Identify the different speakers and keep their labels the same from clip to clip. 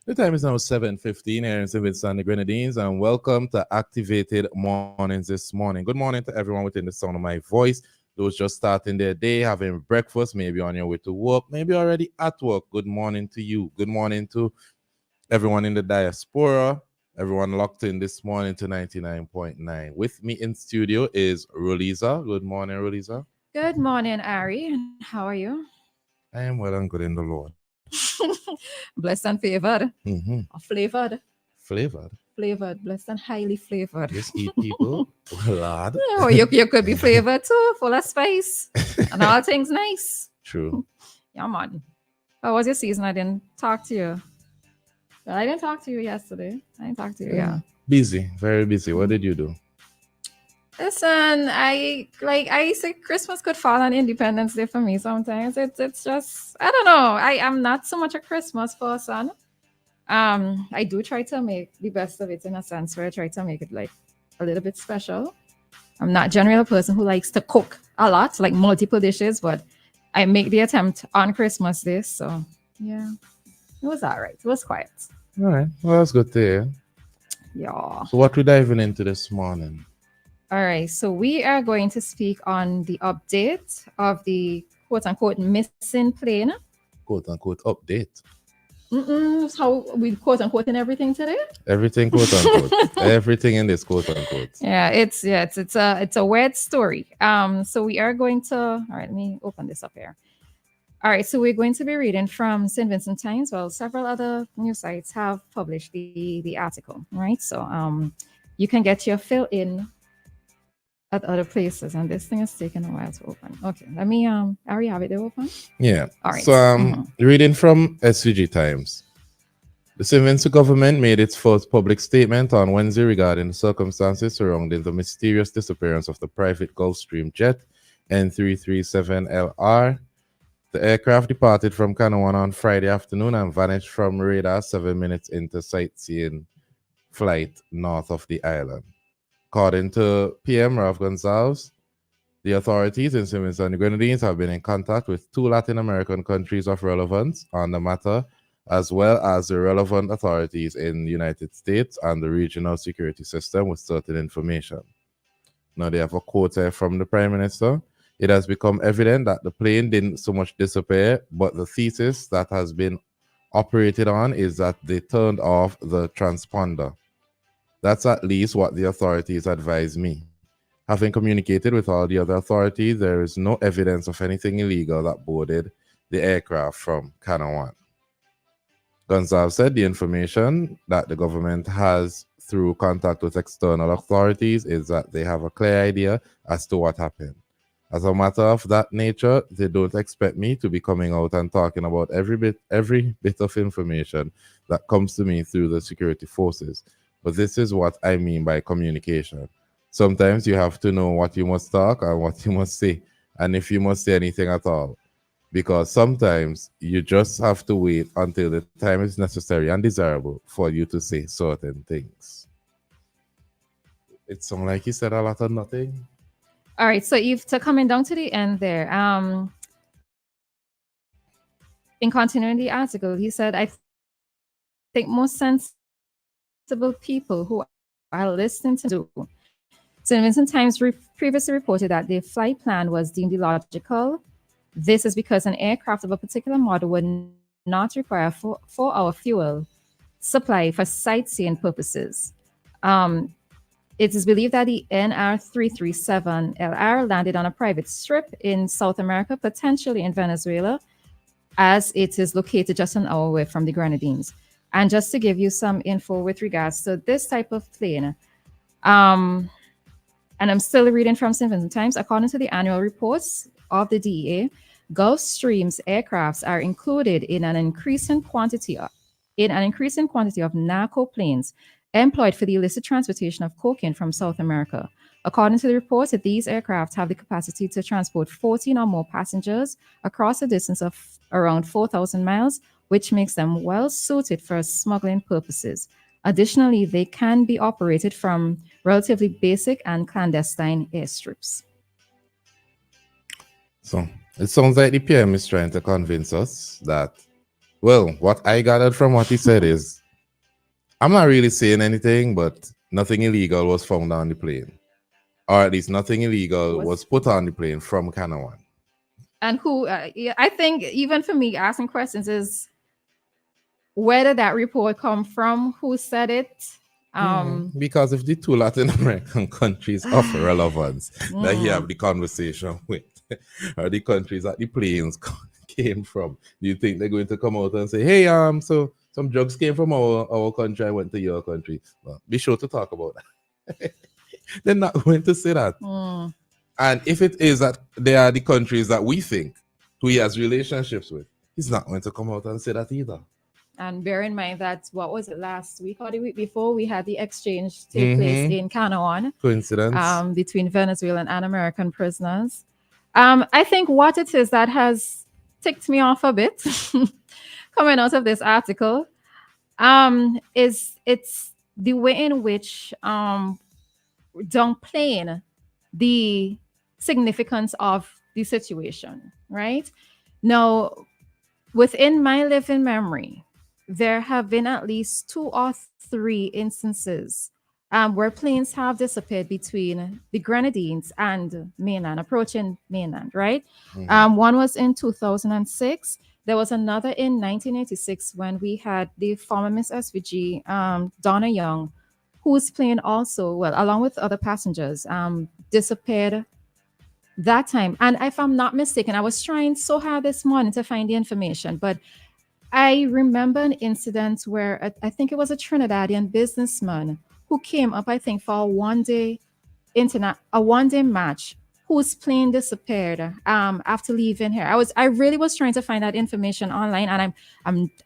Speaker 1: The time is now 7:15 here in St. Vincent and the Grenadines, and welcome to Activated Mornings this morning. Good morning to everyone within the sound of my voice. Those just starting their day, having breakfast, maybe on your way to work, maybe already at work. Good morning to you. Good morning to everyone in the diaspora, everyone locked in this morning to 99.9. With me in studio is Roleza. Good morning, Roleza.
Speaker 2: Good morning, Ari. How are you?
Speaker 1: I am well and good in the Lord.
Speaker 2: Blessed and favored.
Speaker 1: Mm-hmm.
Speaker 2: Or flavored.
Speaker 1: Flavored.
Speaker 2: Flavored. Blessed and highly flavored.
Speaker 1: Just eat people. Lord.
Speaker 2: Oh, you could be flavored too, full of spice. And all things nice.
Speaker 1: True.
Speaker 2: Yeah, man. How was your season? I didn't talk to you. Well, I didn't talk to you yesterday. I didn't talk to you, yeah.
Speaker 1: Busy. Very busy. What did you do?
Speaker 2: Listen, I say Christmas could fall on Independence Day for me sometimes. It's just I don't know. I am not so much a Christmas person. I do try to make the best of it in a sense where I try to make it like a little bit special. I'm not generally a person who likes to cook a lot, like multiple dishes, but I make the attempt on Christmas Day. So yeah, it was all right. It was quiet.
Speaker 1: All right. Well, that's good to hear.
Speaker 2: Yeah.
Speaker 1: So what we diving into this morning?
Speaker 2: All right, so we are going to speak on the update of the quote-unquote missing plane.
Speaker 1: Quote-unquote update.
Speaker 2: How we quote-unquote in everything today?
Speaker 1: Everything quote-unquote. Everything in this quote-unquote.
Speaker 2: Yeah, it's a weird story. So we are going to. All right, let me open this up here. All right, so we're going to be reading from St. Vincent Times. Well, several other news sites have published the article, right? So you can get your fill in at other places, and this thing is taking a while to open. Okay, let me Ari, have it open?
Speaker 1: Yeah.
Speaker 2: All right.
Speaker 1: So reading from SVG Times. The St. Vincent government made its first public statement on Wednesday regarding the circumstances surrounding the mysterious disappearance of the private Gulfstream jet N337LR. The aircraft departed from Canawan on Friday afternoon and vanished from radar 7 minutes into sightseeing flight north of the island. According to PM Ralph Gonzalez, the authorities in St. Vincent and the Grenadines have been in contact with 2 Latin American countries of relevance on the matter, as well as the relevant authorities in the United States and the regional security system with certain information. Now they have a quote here from the Prime Minister. It has become evident that the plane didn't so much disappear, but the thesis that has been operated on is that they turned off the transponder. That's at least what the authorities advise me. Having communicated with all the other authorities, there is no evidence of anything illegal that boarded the aircraft from Canawan. Gonzalez said the information that the government has through contact with external authorities is that they have a clear idea as to what happened. As a matter of that nature, they don't expect me to be coming out and talking about every bit of information that comes to me through the security forces. But this is what I mean by communication. Sometimes you have to know what you must talk and what you must say, and if you must say anything at all. Because sometimes you just have to wait until the time is necessary and desirable for you to say certain things. It sounds like he said a lot of nothing.
Speaker 2: All right, so if to coming down to the end there, in continuing the article, he said, I think most sensible people who are listening to do. St. Vincent Times previously reported that the flight plan was deemed illogical. This is because an aircraft of a particular model would not require 4-hour fuel supply for sightseeing purposes. It is believed that the NR337LR landed on a private strip in South America, potentially in Venezuela, as it is located just an hour away from the Grenadines. And just to give you some info with regards to this type of plane, and I'm still reading from St. Vincent Times, according to the annual reports of the DEA, Gulfstream's aircrafts are included in an increasing quantity of narco planes employed for the illicit transportation of cocaine from South America. According to the report, these aircraft have the capacity to transport 14 or more passengers across a distance of around 4,000 miles, which makes them well suited for smuggling purposes. Additionally, they can be operated from relatively basic and clandestine airstrips.
Speaker 1: So it sounds like the PM is trying to convince us that, well, what I gathered from what he said is, I'm not really saying anything, but nothing illegal was found on the plane. Or at least nothing illegal
Speaker 2: Was
Speaker 1: was put on the plane from Kanawan.
Speaker 2: and who yeah, I think even for me asking questions is where did that report come from? Who said it?
Speaker 1: Because if the two Latin American countries of relevance that he have
Speaker 2: Mm.
Speaker 1: the conversation with are the countries that the planes came from, do you think they're going to come out and say, hey, so some drugs came from our country, I went to your country? Well, be sure to talk about that. They're not going to say that.
Speaker 2: Mm.
Speaker 1: And if it is that they are the countries that we think who he has relationships with, he's not going to come out and say that either.
Speaker 2: And bear in mind that what was it last week or the week before we had the exchange take place
Speaker 1: Mm-hmm.
Speaker 2: in Canawan
Speaker 1: Coincidence?
Speaker 2: between Venezuelan and American prisoners. I think what it is that has ticked me off a bit coming out of this article is it's the way in which downplaying the significance of the situation, right? Now, within my living memory, there have been at least two or three instances where planes have disappeared between the Grenadines and mainland, approaching mainland, right?
Speaker 1: Mm-hmm.
Speaker 2: One was in 2006. There was another in 1986 when we had the former Miss SVG, Donna Young, whose plane also, well, along with other passengers, disappeared that time. And if I'm not mistaken, I was trying so hard this morning to find the information, but I remember an incident where I think it was a Trinidadian businessman who came up, I think, for a one day match, whose plane disappeared after leaving here. I really was trying to find that information online, and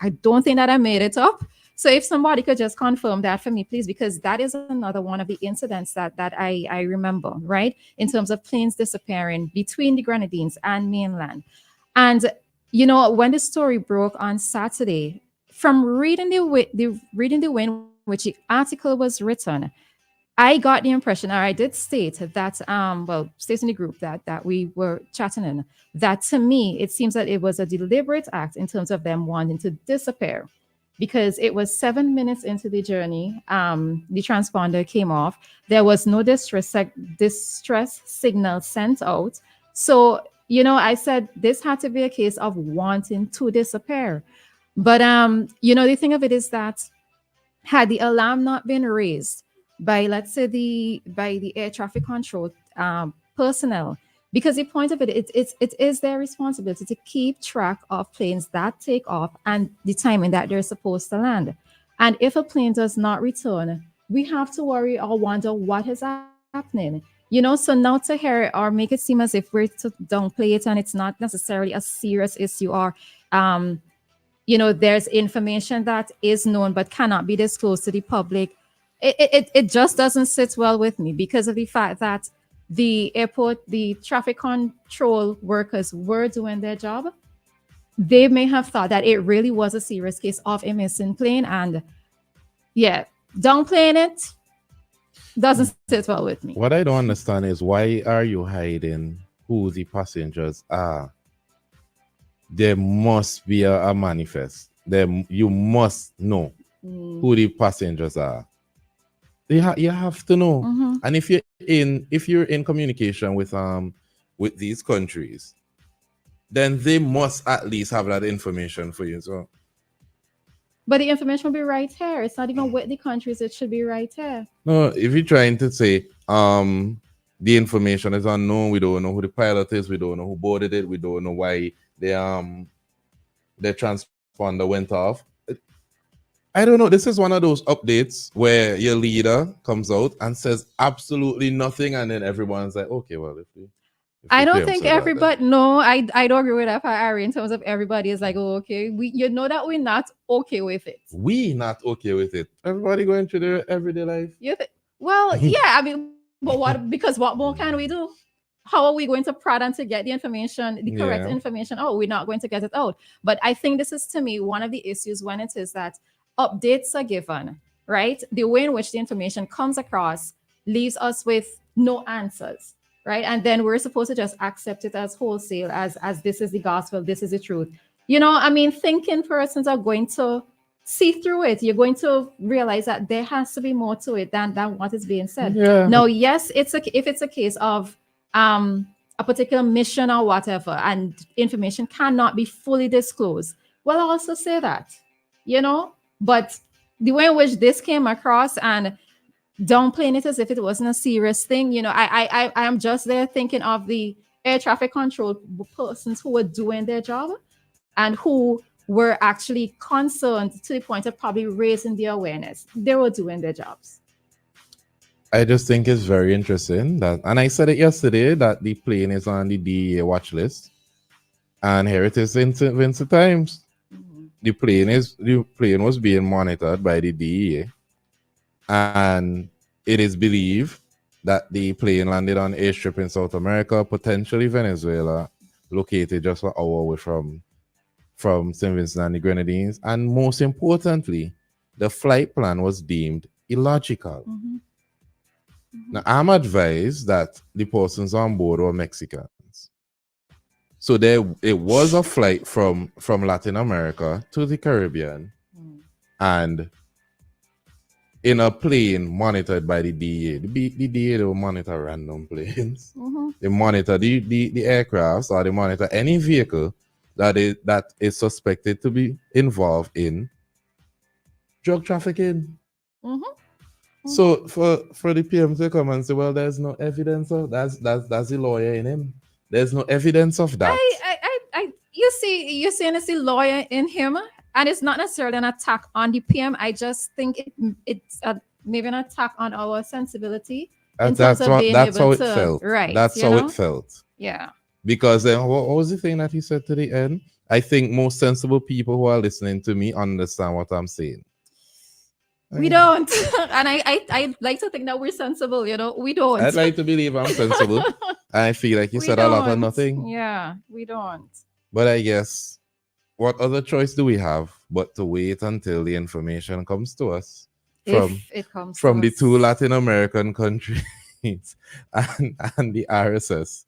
Speaker 2: I don't think that I made it up. So if somebody could just confirm that for me, please, because that is another one of the incidents that I remember, right? In terms of planes disappearing between the Grenadines and mainland. And when the story broke on Saturday, from reading the way in which the article was written, I got the impression, or I did state that, state in the group that we were chatting in, that to me it seems that it was a deliberate act in terms of them wanting to disappear, because it was 7 minutes into the journey. The transponder came off. There was no distress signal sent out. So I said this had to be a case of wanting to disappear. But the thing of it is that had the alarm not been raised by, let's say, the air traffic control personnel, because the point of it is their responsibility to keep track of planes that take off and the timing that they're supposed to land. And if a plane does not return, we have to worry or wonder what is happening. So now to hear or make it seem as if we're to downplay it and it's not necessarily a serious issue, or um, there's information that is known but cannot be disclosed to the public. It just doesn't sit well with me, because of the fact that the traffic control workers were doing their job. They may have thought that it really was a serious case of a missing plane, and yeah, downplaying it doesn't sit well with me.
Speaker 1: What I don't understand is, why are you hiding who the passengers are? There must be a manifest. You must know who the passengers are. You have to know.
Speaker 2: Mm-hmm.
Speaker 1: And if you're in communication with these countries, then they must at least have that information for you. So
Speaker 2: But the information will be right here. It's not even with the countries. It should be right here.
Speaker 1: no, if you're trying to say the information is unknown, we don't know who the pilot is, we don't know who boarded it, we don't know why the transponder went off. I don't know. This is one of those updates where your leader comes out and says absolutely nothing, and then everyone's like, okay, well, if
Speaker 2: I
Speaker 1: the
Speaker 2: don't
Speaker 1: PM
Speaker 2: think
Speaker 1: said that, then-
Speaker 2: everybody. No, I don't agree with that, Ari. In terms of everybody is like, oh, okay, you know that we're not okay with it.
Speaker 1: we not okay with it. Everybody going through their everyday life.
Speaker 2: Well, yeah. I mean, but what? Because what more can we do? How are we going to prod and to get the information, the correct
Speaker 1: Yeah.
Speaker 2: information? Oh, we're not going to get it out. But I think this is, to me, one of the issues when it is that updates are given, right? The way in which the information comes across leaves us with no answers, right? And then we're supposed to just accept it as wholesale, as this is the gospel, this is the truth. I mean, thinking persons are going to see through it. You're going to realize that there has to be more to it than what is being said.
Speaker 1: Yeah.
Speaker 2: Now, yes, if it's a case of a particular mission or whatever, and information cannot be fully disclosed, well, I'll also say that, but the way in which this came across and downplaying it as if it wasn't a serious thing, I am just there thinking of the air traffic control persons who were doing their job and who were actually concerned to the point of probably raising the awareness. They were doing their jobs.
Speaker 1: I just think it's very interesting that, and I said it yesterday, that the plane is on the DEA watch list. And here it is in St. Vincent Times.
Speaker 2: Mhm.
Speaker 1: The plane was being monitored by the DEA. And it is believed that the plane landed on a strip in South America, potentially Venezuela, located just an hour away from St. Vincent and the Grenadines. And most importantly, the flight plan was deemed illogical.
Speaker 2: Mhm.
Speaker 1: Now, I'm advised that the persons on board were Mexicans. So it was a flight from Latin America to the Caribbean, and in a plane monitored by the DEA. The DEA don't monitor random planes. They monitor the aircrafts, or they monitor any vehicle that is suspected to be involved in drug trafficking. So for the PM to come and say, well, there's no evidence of that's the lawyer in him. There's no evidence of that.
Speaker 2: You're saying it's the lawyer in him, and it's not necessarily an attack on the PM. I just think it's maybe an attack on our sensibility.
Speaker 1: That's how it felt.
Speaker 2: Right.
Speaker 1: That's how it felt.
Speaker 2: Yeah.
Speaker 1: Because then what was the thing that he said to the end? I think most sensible people who are listening to me understand what I'm saying.
Speaker 2: We don't. And I like to think that we're sensible, we don't.
Speaker 1: I'd like to believe I'm sensible. I feel like you said a lot of nothing.
Speaker 2: Yeah, we don't.
Speaker 1: But I guess, what other choice do we have but to wait until the information comes to us
Speaker 2: If it comes
Speaker 1: from
Speaker 2: to
Speaker 1: the
Speaker 2: us.
Speaker 1: two Latin American countries and the RSS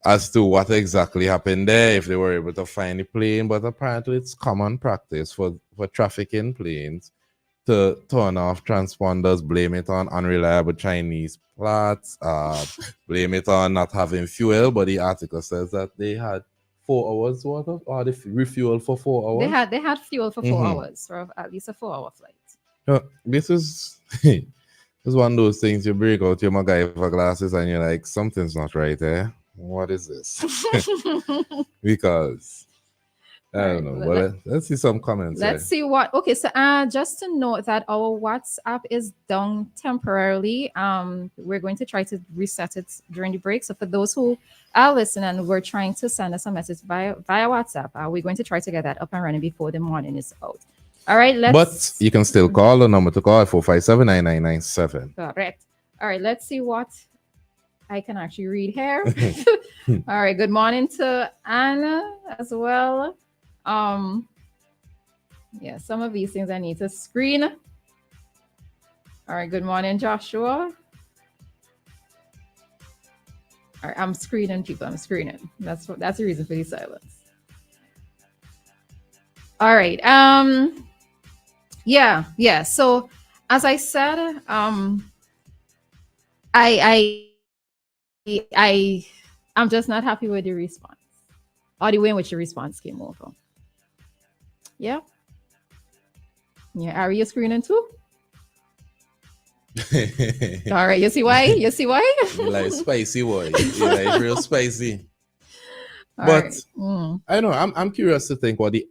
Speaker 1: as to what exactly happened there, if they were able to find the plane. But apparently it's common practice for trafficking planes to turn off transponders, blame it on unreliable Chinese plots, blame it on not having fuel. But the article says that they had 4 hours worth of, or they refueled for 4 hours.
Speaker 2: They had fuel for 4 hours, or at least a 4-hour flight.
Speaker 1: This is this is one of those things you break out your MacGyver glasses and you're like, something's not right there. What is this? Because I don't know. But let's see some comments.
Speaker 2: Let's see what. Okay, so just to note that our WhatsApp is down temporarily. We're going to try to reset it during the break. So for those who are listening and we're trying to send us a message via WhatsApp, we're going to try to get that up and running before the morning is out. All right,
Speaker 1: but you can still call. The number to call 457-9997.
Speaker 2: Correct. All right, let's see what I can actually read here. All right, good morning to Anna as well. Yeah, some of these things I need to screen. All right, good morning, Joshua. All right, I'm screening people. I'm screening. That's the reason for the silence. All right. Yeah. So as I said, I'm just not happy with the response, or the way in which the response came over. Yeah. Are you screening too? All right. You see why?
Speaker 1: You like spicy boy. You like real spicy. But I know I'm curious to think what the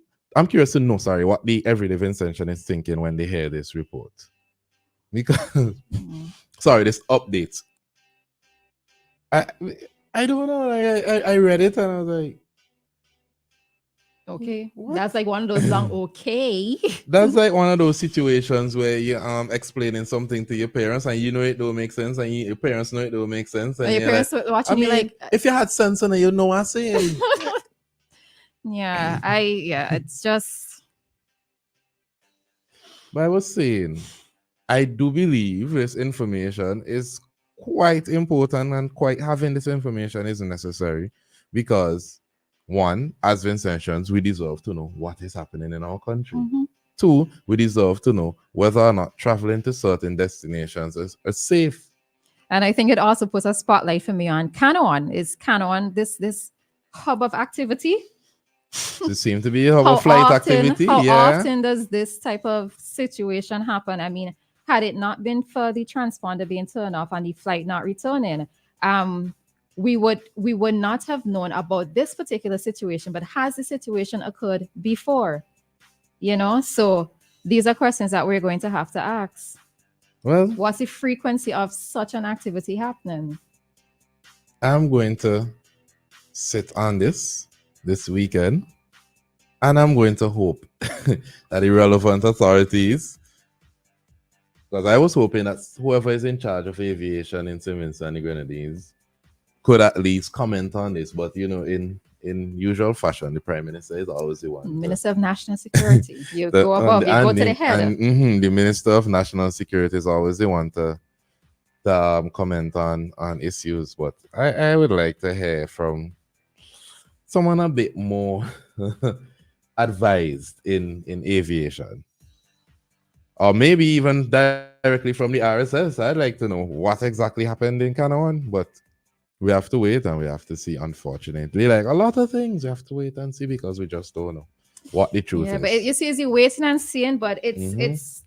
Speaker 1: everyday Vincentian is thinking when they hear this report. Because this update. I don't know. I read it and I was like,
Speaker 2: okay. What? That's like one of those long okay.
Speaker 1: That's like one of those situations where you're explaining something to your parents and you know it don't make sense, and your parents know it don't make sense. And
Speaker 2: your parents
Speaker 1: like,
Speaker 2: watching you like,
Speaker 1: if you had sense on it, you know what I'm saying.
Speaker 2: Yeah, it's just.
Speaker 1: But I was saying, I do believe this information is quite important, and quite having this information is necessary because, one, as Vince mentions, we deserve to know what is happening in our country.
Speaker 2: Mm-hmm.
Speaker 1: Two, we deserve to know whether or not traveling to certain destinations is safe.
Speaker 2: And I think it also puts a spotlight for me on Canoan. Is Canoan this hub of activity?
Speaker 1: It seems to be a flight activity.
Speaker 2: How
Speaker 1: Yeah.
Speaker 2: often does this type of situation happen? I mean, had it not been for the transponder being turned off and the flight not returning, we would not have known about this particular situation. But has the situation occurred before? So these are questions that we're going to have to ask.
Speaker 1: Well,
Speaker 2: What's the frequency of such an activity happening?
Speaker 1: I'm going to sit on this weekend, and I'm going to hope that the relevant authorities, because I was hoping that whoever is in charge of aviation in St. Vincent and the Grenadines could at least comment on this. But in usual fashion, the Prime Minister is always the one.
Speaker 2: Minister of National Security. You go above, you go to the head.
Speaker 1: And the Minister of National Security is always the one to comment on issues. But I would like to hear from someone a bit more advised in aviation, or maybe even directly from the RSS. I'd like to know what exactly happened in Canawan, but we have to wait and we have to see. Unfortunately, like a lot of things, we have to wait and see because we just don't know what the truth is.
Speaker 2: But you see, it's you waiting and seeing, but it's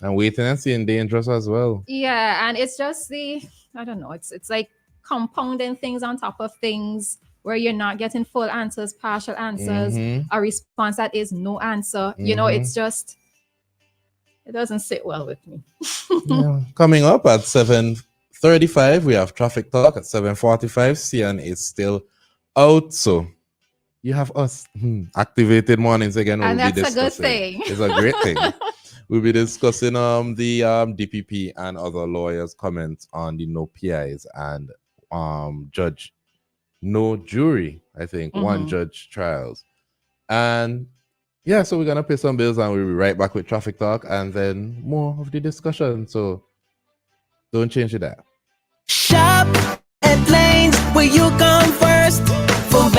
Speaker 1: and waiting and seeing dangerous as well.
Speaker 2: Yeah, and it's just I don't know. It's like compounding things on top of things where you're not getting full answers, partial answers, a response that is no answer. It's just, it doesn't sit well with me.
Speaker 1: Yeah. Coming up at 7:35, we have traffic talk. At 7:45, Cian is still out, so you have us activated mornings again.
Speaker 2: And that's a good thing.
Speaker 1: It's a great thing. We'll be discussing the DPP and other lawyers' comments on the no PIs and judge no jury, I think, one judge trials. And yeah, so we're gonna pay some bills and we'll be right back with traffic talk and then more of the discussion. So don't change it out.
Speaker 3: Shop at Lanes where you come first.